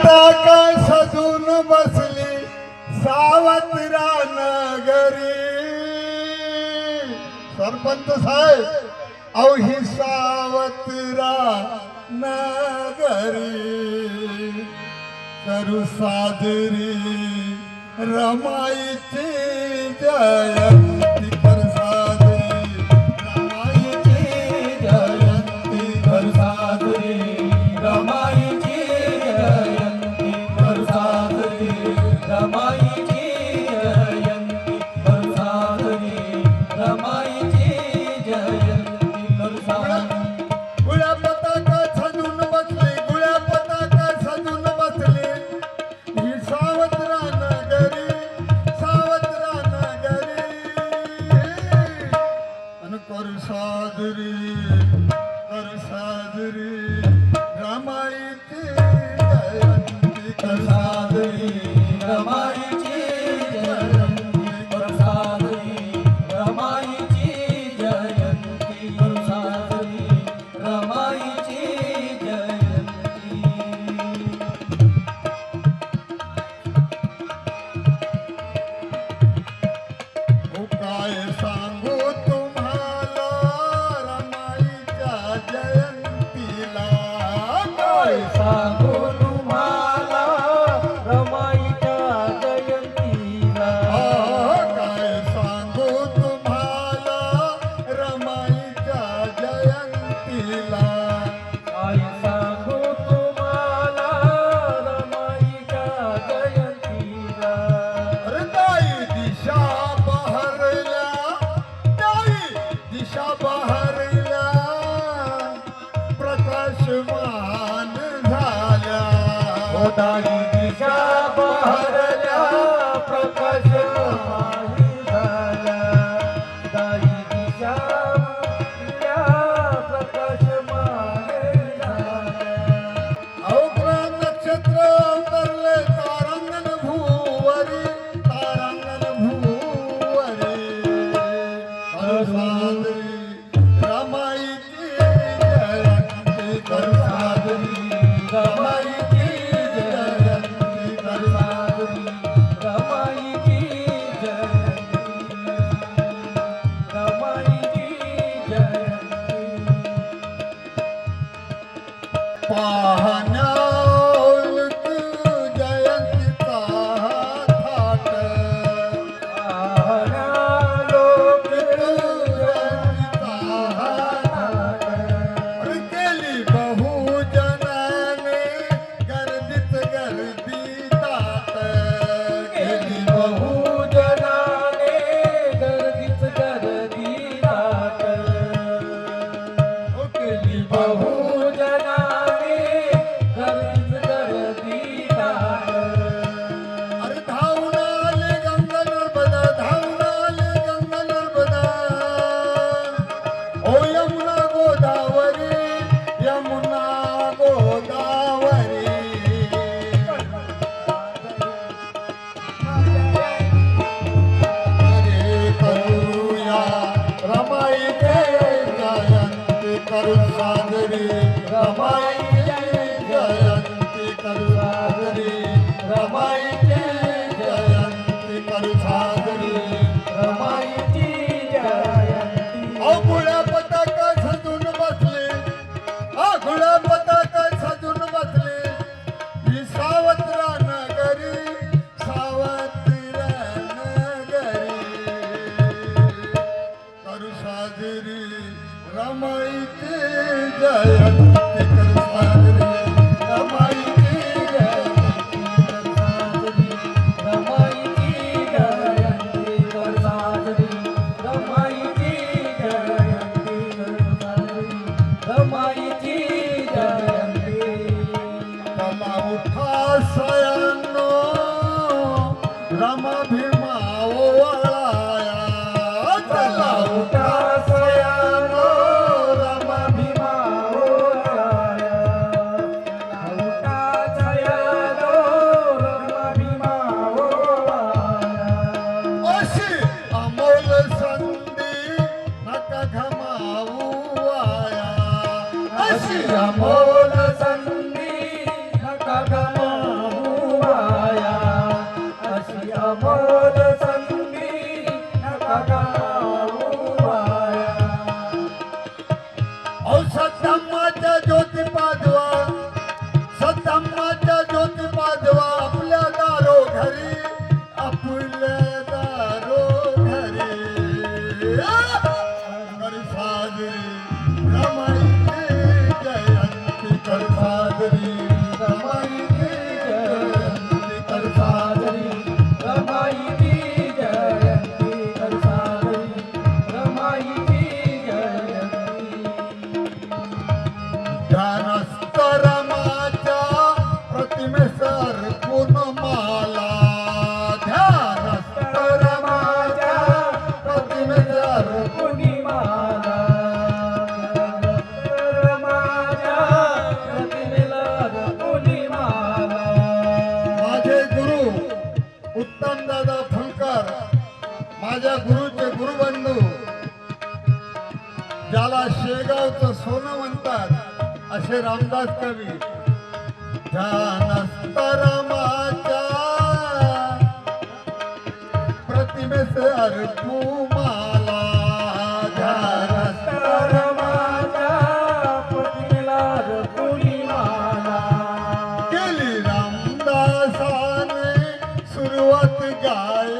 पताका सजून बसली सावत्रा नगरी. सरपंच साहेब अहो ही सावत्रा नगरी करू साजरी रमाईची जयंती कर साजरी रमाईची जयंती कर साजरी रमाईची जयंती कर साजरी रमाईची जयंती कर साजरी रमाईची जयंती कर साजरी. गुळ्या पताका सजून बसली गुळ्या पताका सजून बसली ही सावत्रा नगरी अन कर साजरी रमाईची जयंती कर साजरी रमाईची जयंती कर साजरी रमाईची जयंती कर साजरी रमाईची जयंती. हो काय सांगू तुम्हाला रमाईच्या जयंतीला काय सांगू तुम्हाला रमाईच्या जयंतीला. काय सांगू तुम्हाला रमाईच्या जयंतीला. काय सांगू तुम्हाला रमाईच्या जयंतीला. अरे ताई दिशा बहरल्या प्रकाशमान झाल्या. ओ दाई दिशा बहरल्या प्रकाशमान झाल्या. दाई दिशा बहरल्या प्रकाशमान झाल्या. अवघ्र नक्षत्र उतरले तारांगण भूवरी कर साजरी रमाईची जयंती कर साजरी रमाईची जयंती कर साजरी रमाईची जयंती रमाईची जयंती. पाहण्या उलट जयंतीचा थाट लोक जयंतीचा थाट केली बहुजनाने गर्दीत गर्दी ताट केली बहुजनाने गर्दीच गर्दी दाट. केली बहुजनाने गर्दीच गर्दी दाट. अरे धावून आले गंगा नर्मदा धावून आले गंगा नर्मदा ओ यमुना गोदावरी अरे करूया रमाईची जयंती करू साजरी रमाईची जयंती करू साजरी रमाईची जयंती करू साजरी रमाईची जयंती. अहो गुळ्या पताका सजून बसले गुळ्या पताका सजून बसले ही सावत्रा नगरी करू साजरी रमाईची जयंती करू साजरी रमाईची जयंती रमाईची जयंती कर साजरी रमाईची जयंती कर साजरी रमाईची जयंती. चला उठा सयानो रमा भीमा ओवाळाया चला उठा सयानो रमा भीमा ओवाळाया. उठा जयालो रमा भीमा ओवाळाया. अशी अमोल संधी नका घमावू वाया अशी अमोल संधी नका गमावू माझ्या गुरुचे गुरुबंधू ज्याला शेगावचं सोनं म्हणतात असे रामदास कवी ध्यानस्तरमाच्या प्रतिमेस अर्पू माला धर्माच्या प्रतिमेला रकुली माला. केली रामदासाने सुरुवात गाय